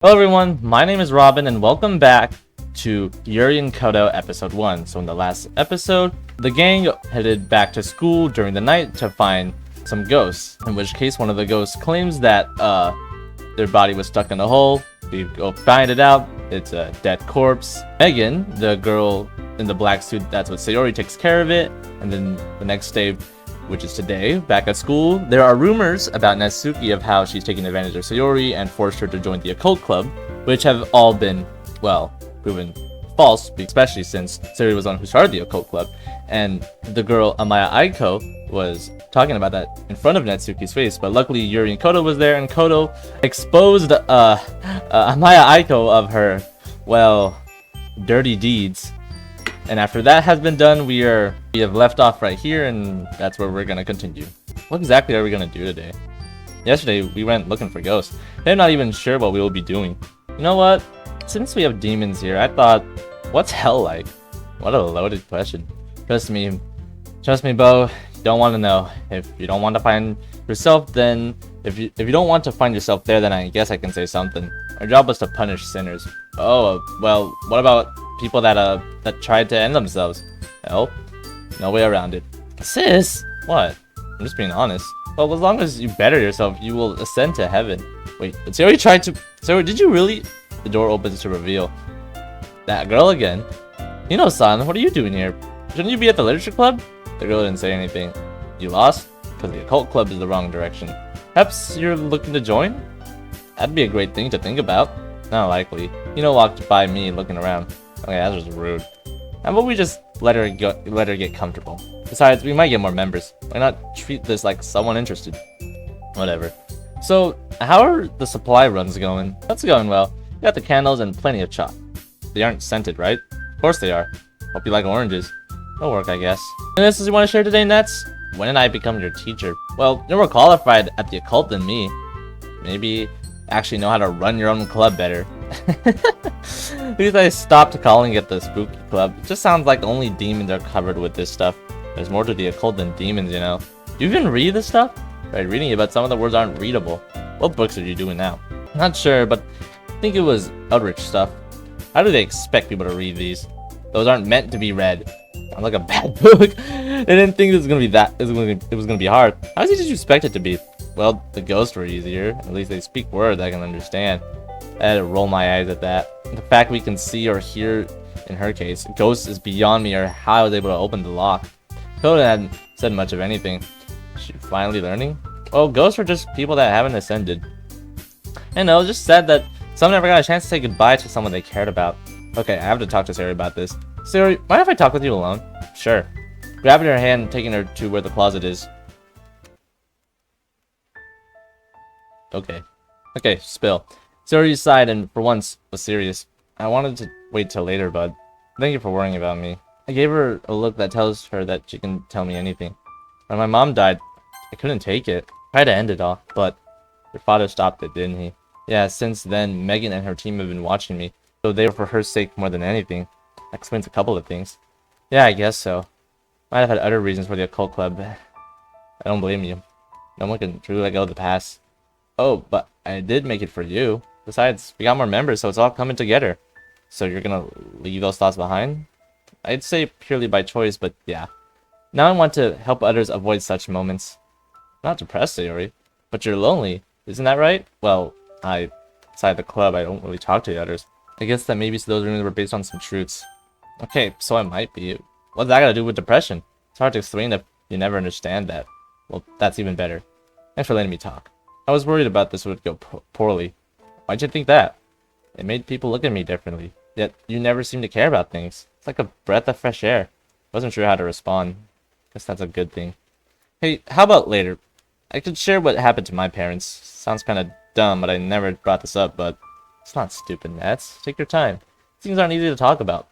Hello everyone, my name is Robin and welcome back to Yuri Koto episode 1. So in the last episode, the gang headed back to school during the night to find some ghosts. In which case one of the ghosts claims that their body was stuck in a hole. We go find it out, it's a dead corpse. Megan, the girl in the black suit, that's what Sayori takes care of it. And then the next day, which is today, back at school, there are rumors about Natsuki of how she's taking advantage of Sayori and forced her to join the occult club, which have all been, well, proven false, especially since Sayori was the one who started the occult club. And the girl Amaya Aiko was talking about that in front of Natsuki's face, but luckily Yuri Koto was there, and Koto exposed Amaya Aiko of her, well, dirty deeds. And after that has been done, we have left off right here, and that's where we're gonna continue. What exactly are we gonna do today? Yesterday, we went looking for ghosts. I'm not even sure what we will be doing. You know what? Since we have demons here, I thought, what's hell like? What a loaded question. Trust me, Bo, you don't want to know. If you don't want to find yourself, then if you don't want to find yourself there, then I guess I can say something. Our job was to punish sinners. Oh, well, what about people that tried to end themselves? Well, no way around it. Sis? What? I'm just being honest. Well, as long as you better yourself, you will ascend to heaven. Wait, but Sayori, did you really? The door opens to reveal that girl again. San, what are you doing here? Shouldn't you be at the literature club? The girl didn't say anything. You lost? Because the occult club is the wrong direction. Perhaps you're looking to join? That'd be a great thing to think about. Not likely. Walked by me looking around. Okay, that was rude. How about we just let her get comfortable? Besides, we might get more members. Why not treat this like someone interested? Whatever. So, how are the supply runs going? That's going well. We got the candles and plenty of chalk. They aren't scented, right? Of course they are. Hope you like oranges. That'll work, I guess. And this is you want to share today, Nets? When did I become your teacher? Well, you're more qualified at the occult than me. Maybe actually know how to run your own club better. At least I stopped calling it the spooky club. It just sounds like only demons are covered with this stuff. There's more to the occult than demons, Do you even read this stuff? Right, reading it, but some of the words aren't readable. What books are you doing now? Not sure, but I think it was Eldritch stuff. How do they expect people to read these? Those aren't meant to be read. Sounds like a bad book. They didn't think it was gonna be hard. How easy did you expect it to be? Well, the ghosts were easier. At least they speak words I can understand. I had to roll my eyes at that. The fact we can see or hear, in her case, ghosts is beyond me, or how I was able to open the lock. Koda hadn't said much of anything. Is she finally learning? Oh, ghosts are just people that haven't ascended. I know, just said that some never got a chance to say goodbye to someone they cared about. Okay, I have to talk to Sayori about this. Sayori, mind if I talk with you alone? Sure. Grabbing her hand and taking her to where the closet is. Okay, spill. Sayori sighed and for once was serious. I wanted to wait till later, bud. Thank you for worrying about me. I gave her a look that tells her that she can tell me anything. When my mom died, I couldn't take it. I tried to end it all, but your father stopped it, didn't he? Yeah, since then, Megan and her team have been watching me, so they were for her sake more than anything. That explains a couple of things. Yeah, I guess so. Might have had other reasons for the occult club. I don't blame you. No one can truly let go of the past. Oh, but I did make it for you. Besides, we got more members, so it's all coming together. So you're gonna leave those thoughts behind? I'd say purely by choice, but yeah. Now I want to help others avoid such moments. Not depressed, Sayori, but you're lonely. Isn't that right? Well, outside the club, I don't really talk to the others. I guess that maybe those rumors were based on some truths. Okay, so I might be. What's that got to do with depression? It's hard to explain if you never understand that. Well, that's even better. Thanks for letting me talk. I was worried about this would go poorly. Why'd you think that? It made people look at me differently. Yet, you never seem to care about things. It's like a breath of fresh air. Wasn't sure how to respond. Guess that's a good thing. Hey, how about later? I could share what happened to my parents. Sounds kind of dumb, but I never brought this up, but it's not stupid, Nats. Take your time. Things aren't easy to talk about.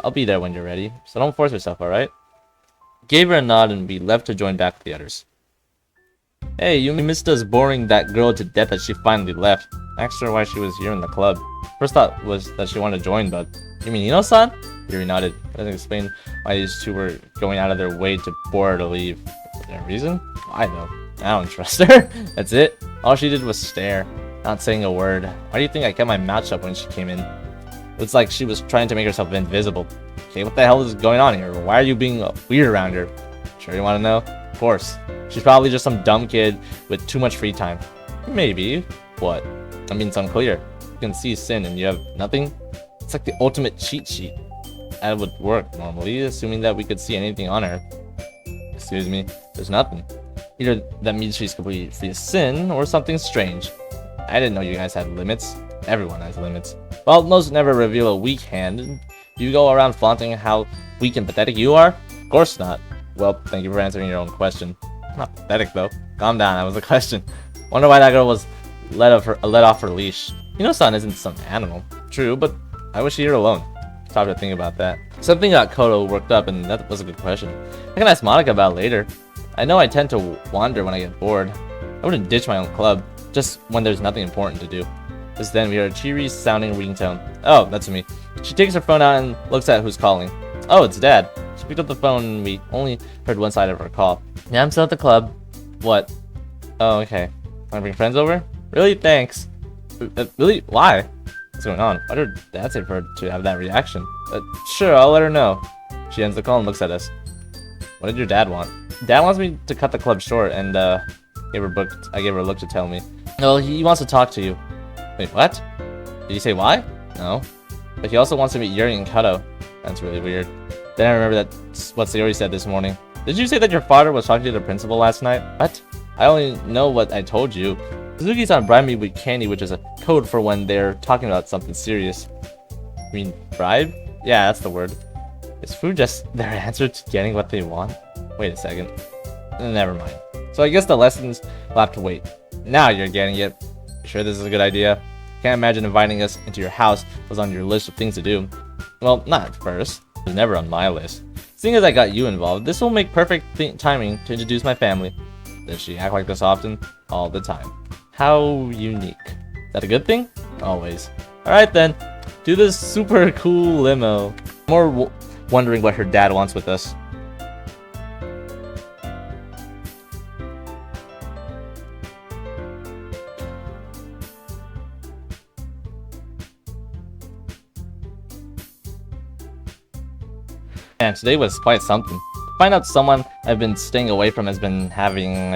I'll be there when you're ready, so don't force yourself, alright? Gave her a nod and we left to join back with the others. Hey, you missed us boring that girl to death as she finally left. Asked her why she was here in the club. First thought was that she wanted to join, but you mean Ino-san? Yuri nodded. Doesn't explain why these two were going out of their way to bore her to leave. Was there a reason? Why though? I don't trust her. That's it. All she did was stare. not saying a word. Why do you think I kept my mouth shut when she came in? It's like she was trying to make herself invisible. Okay, what the hell is going on here? Why are you being weird around her? Sure you want to know? Of course. She's probably just some dumb kid with too much free time. Maybe. What? I mean, it's unclear. You can see Sin and you have nothing? It's like the ultimate cheat sheet. That would work normally, assuming that we could see anything on her. Excuse me, there's nothing. Either that means she's completely free of sin, or something strange. I didn't know you guys had limits. Everyone has limits. Well, most never reveal a weak hand. Do you go around flaunting how weak and pathetic you are? Of course not. Well, thank you for answering your own question. Not pathetic though. Calm down, that was a question. Wonder why that girl was let off her leash. You know San isn't some animal. True, but I wish she were alone. Stop to think about that. Something got Koto worked up, and that was a good question. I can ask Monica about it later. I know I tend to wander when I get bored. I wouldn't ditch my own club, just when there's nothing important to do. Just then we heard a cheery sounding ringtone. Oh, that's me. She takes her phone out and looks at who's calling. Oh, it's Dad. She picked up the phone and we only heard one side of her call. Yeah, I'm still at the club. What? Oh, okay. Wanna bring friends over? Really? Thanks. Really? Why? What's going on? Why did Dad say for her to have that reaction? Sure, I'll let her know. She ends the call and looks at us. What did your dad want? Dad wants me to cut the club short and I gave her a look to tell me. No, he wants to talk to you. Wait, what? Did he say why? No. But he also wants to meet Yuri and Koto. That's really weird. Then I remember that's what Sayori said this morning. Did you say that your father was talking to the principal last night? What? I only know what I told you. Suzuki-san bribed me with candy, which is a code for when they're talking about something serious. You mean bribe? Yeah, that's the word. Is food just their answer to getting what they want? Wait a second. Never mind. So I guess the lessons will have to wait. Now you're getting it. Sure this is a good idea? Can't imagine inviting us into your house was on your list of things to do. Well, not at first. It was never on my list. Seeing as I got you involved, this will make perfect timing to introduce my family. Does she act like this often? All the time. How unique. Is that a good thing? Always. Alright then. Do this super cool limo. More wondering what her dad wants with us. Man, today was quite something. To find out someone I've been staying away from has been having,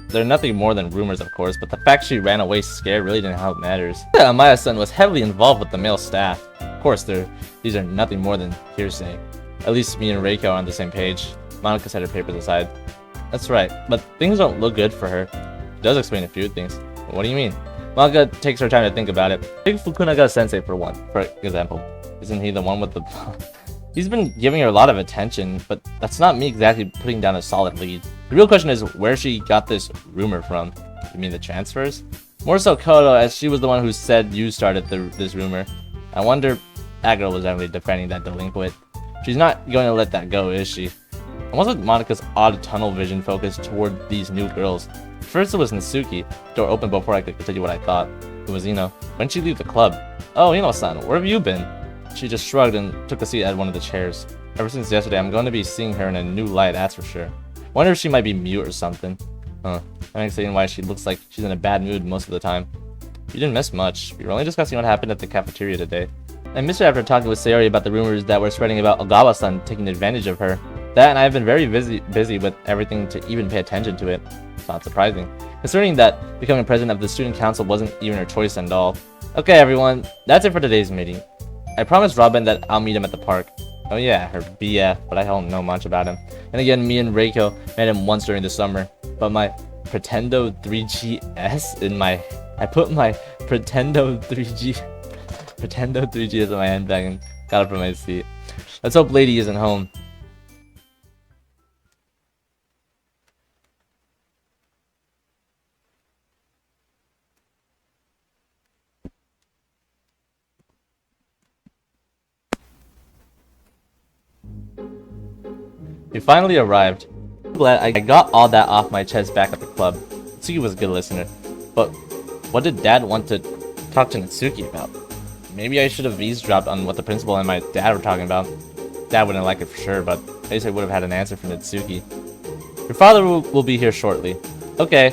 they're nothing more than rumors, of course, but the fact she ran away scared really didn't help matters. Yeah, Amaya-san was heavily involved with the male staff. Of course, these are nothing more than hearsay. At least me and Reiko are on the same page. Monica set her papers aside. That's right, but things don't look good for her. It does explain a few things. What do you mean? Monica takes her time to think about it. Take Fukunaga-sensei for example. Isn't he the one with the... He's been giving her a lot of attention, but that's not me exactly putting down a solid lead. The real question is where she got this rumor from. You mean the transfers? More so Koto, as she was the one who said you started this rumor. I wonder that girl was definitely defending that delinquent. She's not going to let that go, is she? And what's with Monica's odd tunnel vision focus toward these new girls? First it was Natsuki. Door opened before I could continue what I thought. It was Ino. When did she leave the club? Oh, Ino-san, where have you been? She just shrugged and took a seat at one of the chairs. Ever since yesterday, I'm going to be seeing her in a new light, that's for sure. Wonder if she might be mute or something. Huh. That makes sense why she looks like she's in a bad mood most of the time. You didn't miss much. We were only discussing what happened at the cafeteria today. I missed it after talking with Sayori about the rumors that were spreading about Ogawa-san taking advantage of her. That and I have been very busy with everything to even pay attention to it. It's not surprising. Concerning that becoming president of the student council wasn't even her choice and all. Okay everyone, that's it for today's meeting. I promised Robin that I'll meet him at the park. Oh yeah, her BF, but I don't know much about him. And again, me and Reiko met him once during the summer. But my Pretendo 3GS in my... I put my Pretendo 3G in my handbag and got up from my seat. Let's hope Lady isn't home. We finally arrived. I'm glad I got all that off my chest back at the club. Natsuki was a good listener. But what did Dad want to talk to Natsuki about? Maybe I should have eavesdropped on what the principal and my dad were talking about. Dad wouldn't like it for sure, but at least I would have had an answer from Natsuki. Your father will be here shortly. Okay.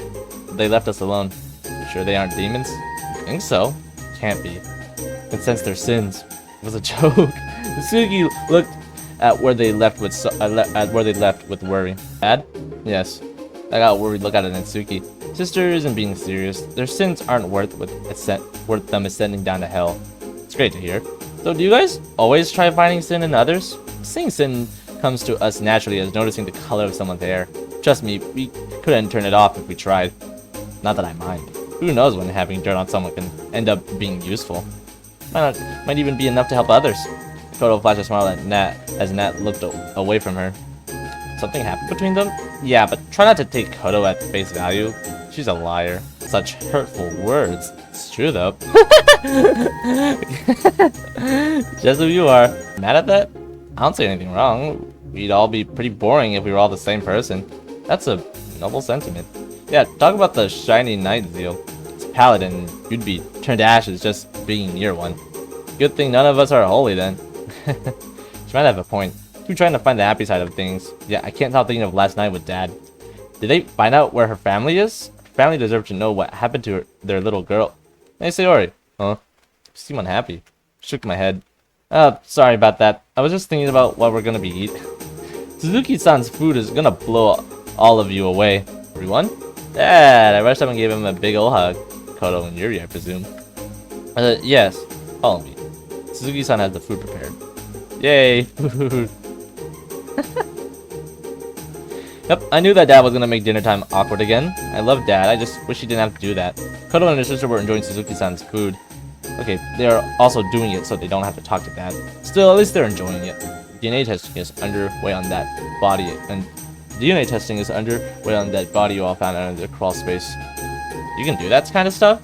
They left us alone. Sure they aren't demons? You think so? Can't be. Can sense their sins. It was a joke. Natsuki looked at where they left with worry. Dad? Yes. I got worried. Look at it, Natsuki. Sister isn't being serious. Their sins aren't worth them ascending down to hell. It's great to hear. So do you guys always try finding sin in others? Seeing sin comes to us naturally as noticing the color of someone's hair. Trust me, we couldn't turn it off if we tried. Not that I mind. Who knows when having dirt on someone can end up being useful. Might even be enough to help others. Koto flashed a smile at Nat as Nat looked away from her. Something happened between them? Yeah, but try not to take Koto at face value. She's a liar. Such hurtful words. It's true though. Just who you are. Mad at that? I don't say anything wrong. We'd all be pretty boring if we were all the same person. That's a noble sentiment. Yeah, talk about the shiny knight zeal. It's paladin, you'd be turned to ashes just being near one. Good thing none of us are holy then. She might have a point. Too trying to find the happy side of things. Yeah, I can't stop thinking of last night with Dad. Did they find out where her family is? Her family deserves to know what happened to their little girl. Hey, Sayori. Huh? You seem unhappy. Shook my head. Sorry about that. I was just thinking about what we're gonna be eating. Suzuki-san's food is gonna blow all of you away. Everyone? Dad! I rushed up and gave him a big ol' hug. Koto and Yuri, I presume. Yes. Follow me. Suzuki-san has the food prepared. Yay! Yep, I knew that Dad was gonna make dinner time awkward again. I love Dad, I just wish he didn't have to do that. Koto and her sister were enjoying Suzuki-san's food. Okay, they are also doing it so they don't have to talk to Dad. Still, at least they're enjoying it. DNA testing is underway on that body, and DNA testing is underway on that body you all found out in the crawl space. You can do that kind of stuff?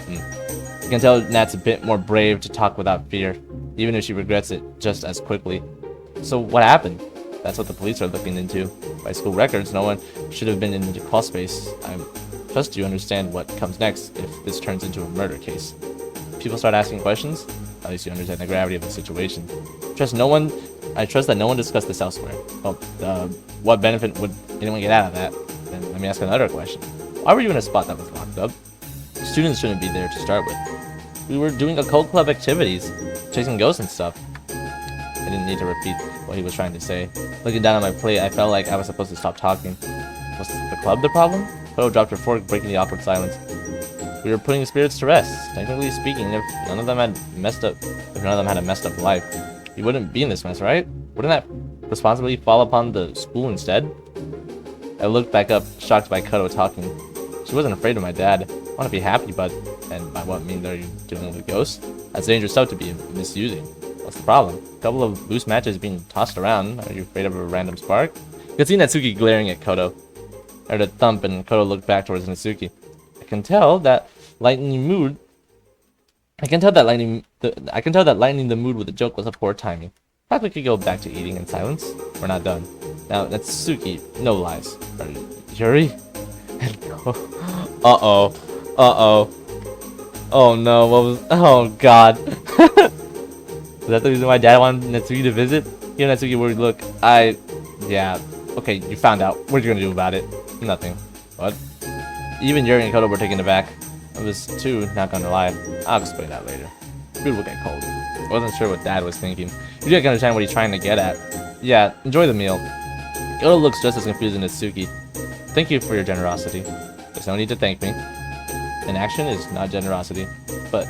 You can tell Nat's a bit more brave to talk without fear, even if she regrets it just as quickly. So what happened? That's what the police are looking into. By school records, no one should have been in the crawl space. I trust you understand what comes next if this turns into a murder case. If people start asking questions, at least you understand the gravity of the situation. I trust that no one discussed this elsewhere. Well, what benefit would anyone get out of that? Then let me ask another question. Why were you in a spot that was locked up? Students shouldn't be there to start with. We were doing occult club activities, chasing ghosts and stuff. I didn't need to repeat what he was trying to say. Looking down at my plate, I felt like I was supposed to stop talking. Was the club the problem? Koto dropped her fork, breaking the awkward silence. We were putting spirits to rest. Technically speaking, if none of them had a messed up life, we wouldn't be in this mess, right? Wouldn't that responsibility fall upon the school instead? I looked back up, shocked by Koto talking. She wasn't afraid of my dad. I want to be happy, but... And by what means are you dealing with ghosts? That's dangerous stuff to be misusing. What's the problem? A couple of loose matches being tossed around. Are you afraid of a random spark? You could see Natsuki glaring at Koto. I heard a thump and Koto looked back towards Natsuki. I can tell that lightening the mood with a joke was a poor timing. Perhaps we could go back to eating in silence. We're not done. Now, Natsuki, no lies. Are you Yuri? Uh-oh. Uh-oh. Oh no, what was... Oh god. Is that the reason why Dad wanted Natsuki to visit? Give Natsuki a worried look. Yeah. Okay, you found out. What are you gonna do about it? Nothing. What? Even Yuri and Koto were taken aback. I was too, not gonna lie. I'll explain that later. Food will get cold. I wasn't sure what Dad was thinking. You didn't understand what he's trying to get at. Yeah, enjoy the meal. Koto looks just as confused as Natsuki. Thank you for your generosity. There's no need to thank me. Inaction is not generosity. But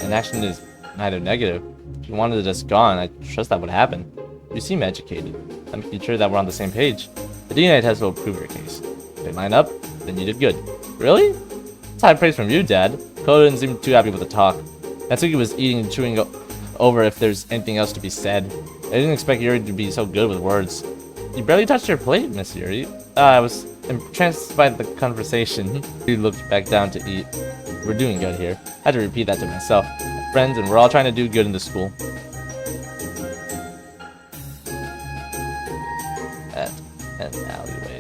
inaction is neither negative. If you wanted it just gone, I trust that would happen. You seem educated. I'm making sure that we're on the same page. The DNA test will prove your case. If they line up, then you did good. Really? That's high praise from you, Dad. Koto didn't seem too happy with the talk. Natsuki was eating and chewing over if there's anything else to be said. I didn't expect Yuri to be so good with words. You barely touched your plate, Miss Yuri. I was entranced by the conversation. He looked back down to eat. We're doing good here. I had to repeat that to myself. Friends, and we're all trying to do good in the school. At an alleyway.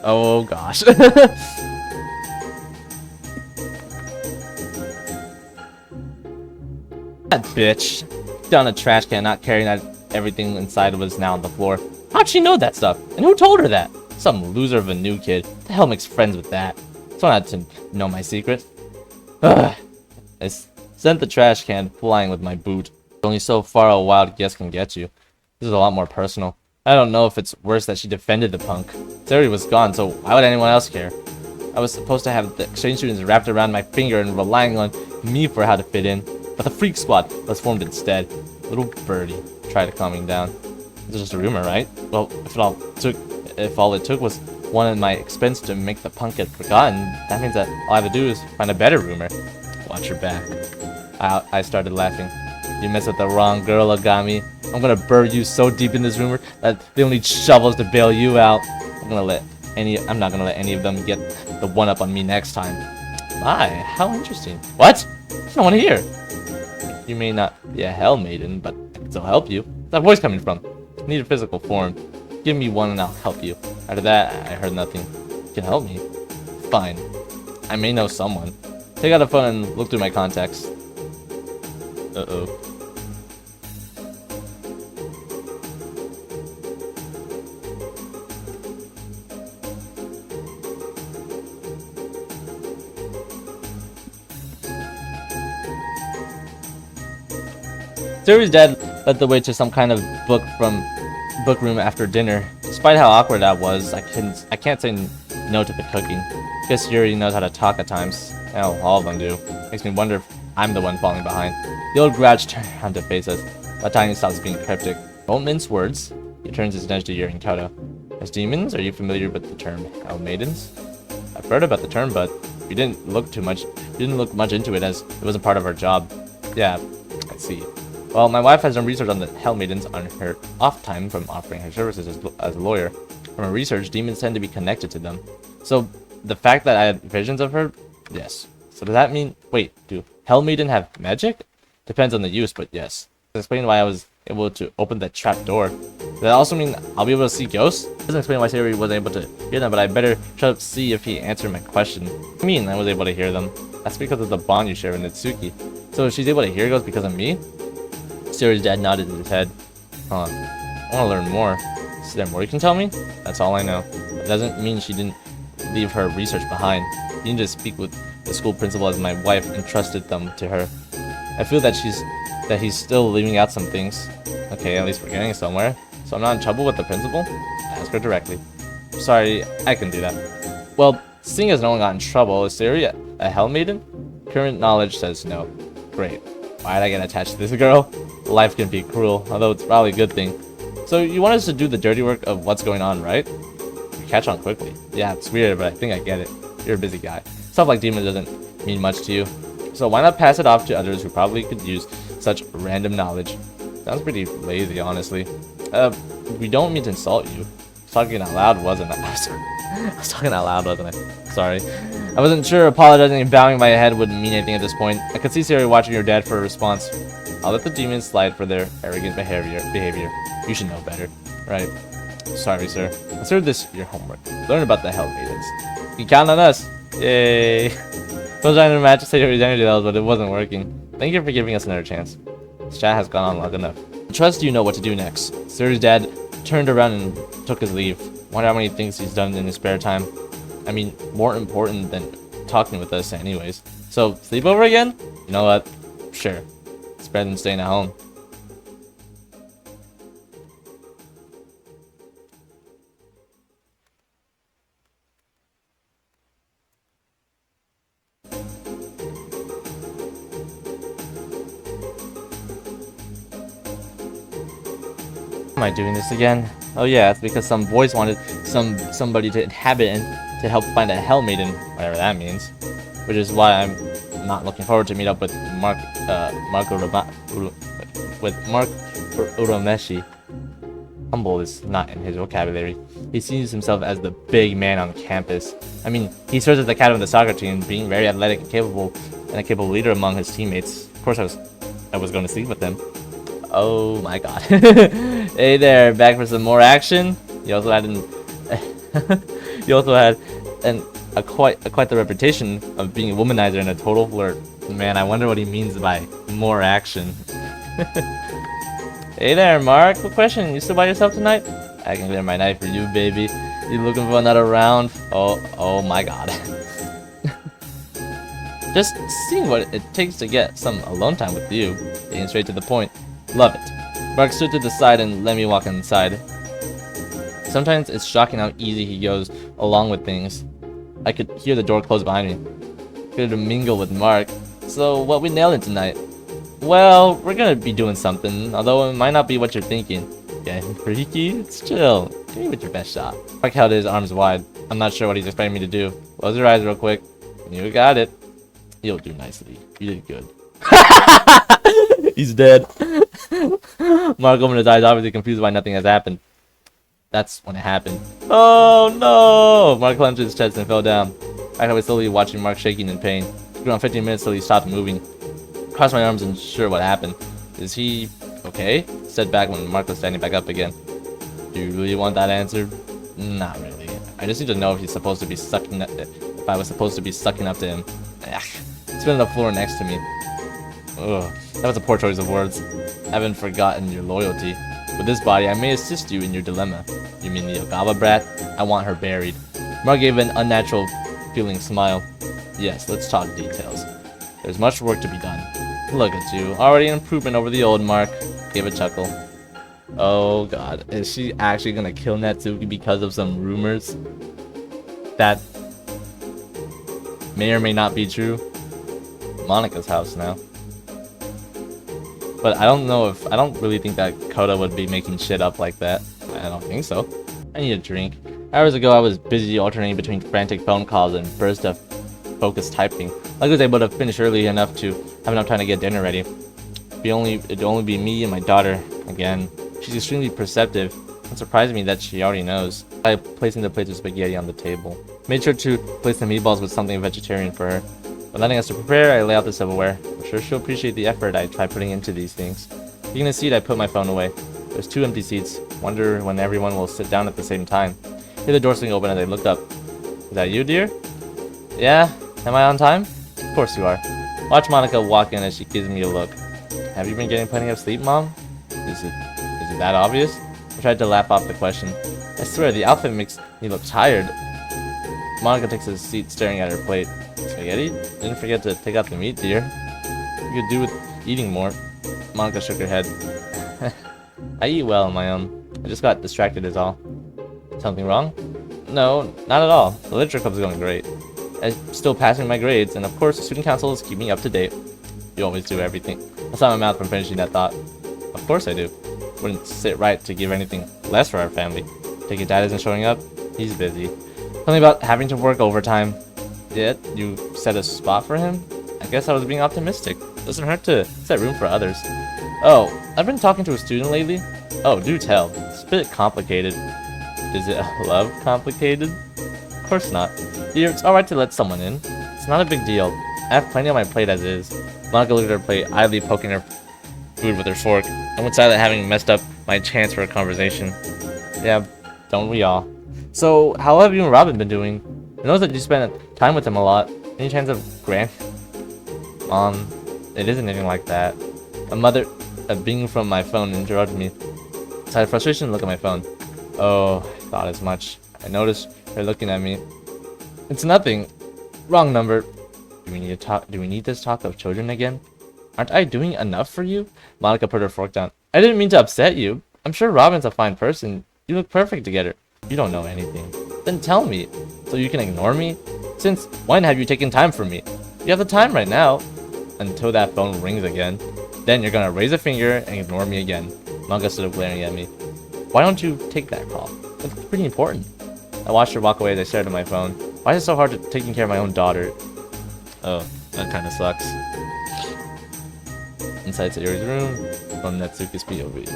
Oh gosh. That bitch. Down a trash can, not caring that everything inside was now on the floor. How'd she know that stuff? And who told her that? Some loser of a new kid. The hell makes friends with that? Someone had to know my secret. Ugh. I sent the trash can flying with my boot. Only so far a wild guess can get you. This is a lot more personal. I don't know if it's worse that she defended the punk. Theory was gone, so why would anyone else care? I was supposed to have the exchange students wrapped around my finger and relying on me for how to fit in. But the freak squad was formed instead. Little birdie tried to calm me down. It's just a rumor, right? Well, if all it took was one at my expense to make the punk get forgotten, that means that all I have to do is find a better rumor. Watch your back. I started laughing. You mess with the wrong girl, Agami. I'm gonna bury you so deep in this rumor that they'll need shovels to bail you out. I'm not gonna let any of them get the one up on me next time. My, how interesting. What? I don't want to hear. You may not be a hell maiden, but I can still help you. Where's that voice coming from? I need a physical form. Give me one and I'll help you. After that, I heard nothing. You can help me. Fine. I may know someone. Take out a phone and look through my contacts. Uh-oh. Yuri's dad led the way to some kind of book room after dinner. Despite how awkward that was, I can't say no to the cooking. Guess Yuri knows how to talk at times. Hell, all of them do. Makes me wonder if I'm the one falling behind. The old grouch turned around to face us. By the time he stops being cryptic. Don't mince words. He turns his attention to Yuri and Koto. As demons, are you familiar with the term hell maidens? I've heard about the term, but we didn't look much into it as it wasn't part of our job. Yeah, I see. Well, my wife has done research on the hell maidens on her off time from offering her services as a lawyer. From her research, demons tend to be connected to them. So, the fact that I had visions of her? Yes. So does that mean... Wait, do hell maiden have magic? Depends on the use, but yes. Does explain why I was able to open that trap door. Does that also mean I'll be able to see ghosts? Doesn't explain why Sayori wasn't able to hear them, but I better try to see if he answered my question. I mean, I was able to hear them. That's because of the bond you share with Natsuki. So if she's able to hear ghosts because of me? Sayori's dad nodded his head. Huh. I want to learn more. Is there more you can tell me? That's all I know. It doesn't mean she didn't leave her research behind. You need to speak with the school principal as my wife entrusted them to her. I feel that he's still leaving out some things. Okay, at least we're getting somewhere. So I'm not in trouble with the principal? Ask her directly. Sorry, I can do that. Well, seeing as no one got in trouble, is Sayori a hell maiden? Current knowledge says no. Great. Why'd I get attached to this girl? Life can be cruel, although it's probably a good thing. So you want us to do the dirty work of what's going on, right? You catch on quickly. Yeah, it's weird, but I think I get it. You're a busy guy. Stuff like demons doesn't mean much to you. So why not pass it off to others who probably could use such random knowledge? Sounds pretty lazy, honestly. We don't mean to insult you. Talking out loud, wasn't I? I was talking out loud, wasn't I? Sorry. I wasn't sure apologizing and bowing my head would mean anything at this point. I could see Sayori watching her dad for a response. I'll let the demons slide for their arrogant behavior. You should know better. Right. Sorry, sir. Consider this your homework. Learn about the hell maidens. You count on us. Yay. I was trying to match Sayori's energy levels, but it wasn't working. Thank you for giving us another chance. This chat has gone on long enough. I trust you know what to do next. Sayori's dad turned around and took his leave. Wonder how many things he's done in his spare time. I mean, more important than talking with us anyways. So, sleepover again? You know what? Sure. It's better than staying at home. Am I doing this again? Oh yeah, it's because some boys wanted somebody to inhabit and to help find a hell maiden, whatever that means. Which is why I'm not looking forward to meet up with Mark Urameshi. Humble is not in his vocabulary. He sees himself as the big man on campus. I mean, he serves as the captain of the soccer team, being very athletic and a capable leader among his teammates. Of course, I was going to sleep with him. Oh my god. Hey there, back for some more action? You also had quite the reputation of being a womanizer and a total flirt. Man, I wonder what he means by more action. Hey there, Mark. Quick question. You still by yourself tonight? I can clear my night for you, baby. You looking for another round? Oh my god. Just seeing what it takes to get some alone time with you. Getting straight to the point. Love it. Mark stood to the side and let me walk inside. Sometimes it's shocking how easy he goes along with things. I could hear the door close behind me. Good to mingle with Mark. So what we nailing tonight? Well, we're gonna be doing something, although it might not be what you're thinking. Getting freaky? It's chill. Give me with your best shot. Mark held his arms wide. I'm not sure what he's expecting me to do. Close your eyes real quick. You got it. You'll do nicely. You did good. He's dead. Mark opened his eyes, obviously confused why nothing has happened. That's when it happened. Oh no! Mark clenched his chest and fell down. I was slowly watching Mark shaking in pain. It took around 15 minutes till he stopped moving. Crossed my arms unsure what happened. Is he okay? Said back when Mark was standing back up again. Do you really want that answered? Not really. I just need to know if he's supposed to be sucking. If I was supposed to be sucking up to him. Spit on the floor next to me. Ugh, that was a poor choice of words. I haven't forgotten your loyalty. With this body, I may assist you in your dilemma. You mean the Ogava brat? I want her buried. Mark gave an unnatural feeling smile. Yes, let's talk details. There's much work to be done. Look at you, already an improvement over the old Mark. Gave a chuckle. Oh god, is she actually gonna kill Natsuki because of some rumors that may or may not be true? Monika's house now. But I don't really think that Koto would be making shit up like that. I don't think so. I need a drink. Hours ago I was busy alternating between frantic phone calls and bursts of focused typing. I was able to finish early enough to have enough time to get dinner ready. It'd only be me and my daughter again. She's extremely perceptive. It surprised me that she already knows. I placing the plates of spaghetti on the table. Made sure to place the meatballs with something vegetarian for her. When letting us to prepare, I lay out the silverware. I'm sure she'll appreciate the effort I try putting into these things. Taking a seat, I put my phone away. There's 2 empty seats. Wonder when everyone will sit down at the same time. Hear the door swing open as I looked up. Is that you, dear? Yeah? Am I on time? Of course you are. Watch Monika walk in as she gives me a look. Have you been getting plenty of sleep, Mom? Is it that obvious? I tried to laugh off the question. I swear, the outfit makes me look tired. Monika takes a seat staring at her plate. Spaghetti? Didn't forget to take out the meat, dear. You could do with eating more. Monika shook her head. I eat well on my own. I just got distracted is all. Something wrong? No, not at all. The literature club is going great. I'm still passing my grades, and of course the student council is keeping me up to date. You always do everything. I saw my mouth from finishing that thought. Of course I do. Wouldn't sit right to give anything less for our family. Take your dad isn't showing up? He's busy. Something about having to work overtime. Yet, you set a spot for him? I guess I was being optimistic. Doesn't hurt to set room for others. Oh, I've been talking to a student lately. Oh, do tell. It's a bit complicated. Is it love complicated? Of course not. Dear, it's alright to let someone in. It's not a big deal. I have plenty on my plate as is. Monika looked at her plate, idly poking her food with her fork. I went silent, having messed up my chance for a conversation. Yeah, don't we all? So, how have you and Robin been doing? I know that you spend time with him a lot. Any chance of Mom, it isn't anything like that. A bing from my phone interrupted me. I had frustration to look at my phone. Oh, I thought as much. I noticed her looking at me. It's nothing. Wrong number. Do we need this talk of children again? Aren't I doing enough for you? Monika put her fork down. I didn't mean to upset you. I'm sure Robin's a fine person. You look perfect together. You don't know anything. Then tell me, so you can ignore me? Since when have you taken time from me? You have the time right now. Until that phone rings again. Then you're gonna raise a finger and ignore me again. Monika stood up glaring at me. Why don't you take that call? It's pretty important. I watched her walk away as I stared at my phone. Why is it so hard to taking care of my own daughter? Oh, that kinda sucks. Inside Sayori's room, from Natsuki's POV.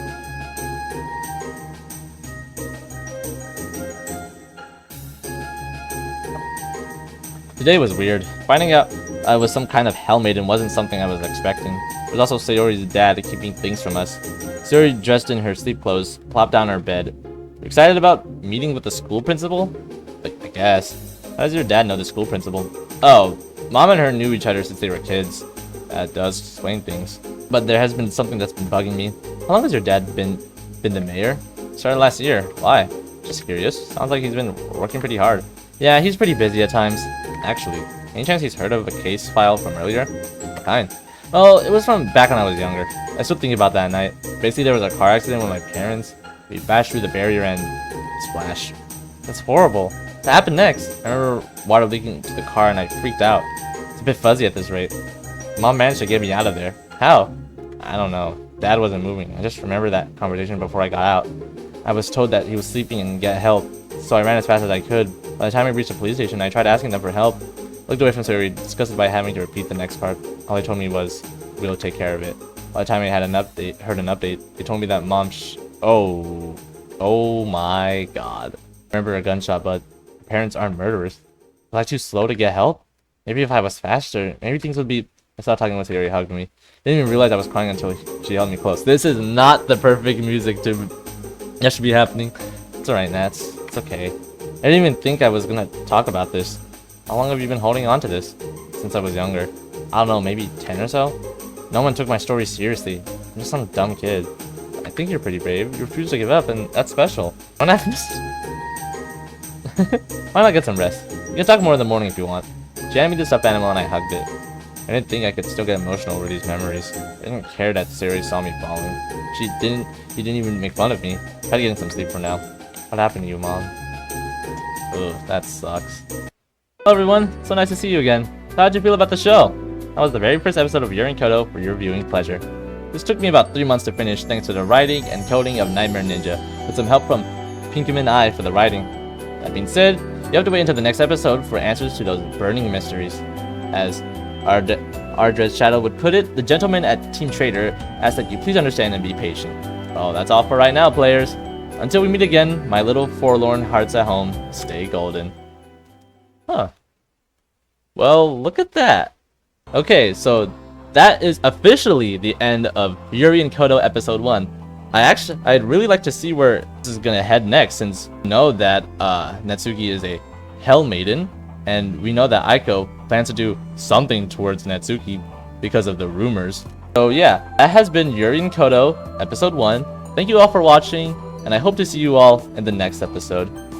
Today was weird. Finding out I was some kind of hell maiden wasn't something I was expecting. There was also Sayori's dad keeping things from us. Sayori, dressed in her sleep clothes, plopped down on her bed. Excited about meeting with the school principal? I guess. How does your dad know the school principal? Oh, Mom and her knew each other since they were kids. That does explain things. But there has been something that's been bugging me. How long has your dad been the mayor? Started last year. Why? Just curious. Sounds like he's been working pretty hard. Yeah, he's pretty busy at times. Actually, Any chance he's heard of a case file from earlier? What kind? Well, it was from back when I was younger. I still think about that night. Basically, there was a car accident with my parents. We bashed through the barrier and splash. That's horrible. What happened next? I remember water leaking to the car and I freaked out. It's a bit fuzzy at this rate. Mom managed to get me out of there. How? I don't know. Dad wasn't moving. I just remember that conversation before I got out. I was told that he was sleeping and get help, so I ran as fast as I could. By the time I reached the police station, I tried asking them for help. Looked away from Siri, disgusted by having to repeat the next part. All they told me was, we'll take care of it. By the time I had heard an update, they told me that Mom oh my god. I remember a gunshot, but parents aren't murderers. Was I too slow to get help? Maybe if I was faster, maybe things would be... I stopped talking once Yuri hugged me. Didn't even realize I was crying until she held me close. This is not the perfect music that should be happening. It's alright, Nats. It's okay. I didn't even think I was gonna talk about this. How long have you been holding on to this? Since I was younger. I don't know, maybe 10 or so? No one took my story seriously. I'm just some dumb kid. I think you're pretty brave. You refuse to give up, and that's special. Why not Why not get some rest? You can talk more in the morning if you want. She handed me the stuffed animal and I hugged it. I didn't think I could still get emotional over these memories. I didn't care that Siri saw me falling. He didn't even make fun of me. Try getting some sleep for now. What happened to you, Mom? Ugh, that sucks. Hello everyone, so nice to see you again. How'd you feel about the show? That was the very first episode of Yuri Koto for your viewing pleasure. This took me about 3 months to finish thanks to the writing and coding of Nightmare Ninja, with some help from Pinkman Eye for the writing. That being said, you have to wait until the next episode for answers to those burning mysteries. As Ardred Shadow would put it, the gentleman at Team Trader asks that you please understand and be patient. Well, that's all for right now, players. Until we meet again, my little forlorn hearts at home, stay golden. Huh. Well, look at that. Okay, so that is officially the end of Yuri and Koto episode 1. I'd really like to see where this is gonna head next, since we know that Natsuki is a Hell Maiden, and we know that Aiko plans to do something towards Natsuki because of the rumors. So yeah, that has been Yuri and Koto episode 1. Thank you all for watching, and I hope to see you all in the next episode.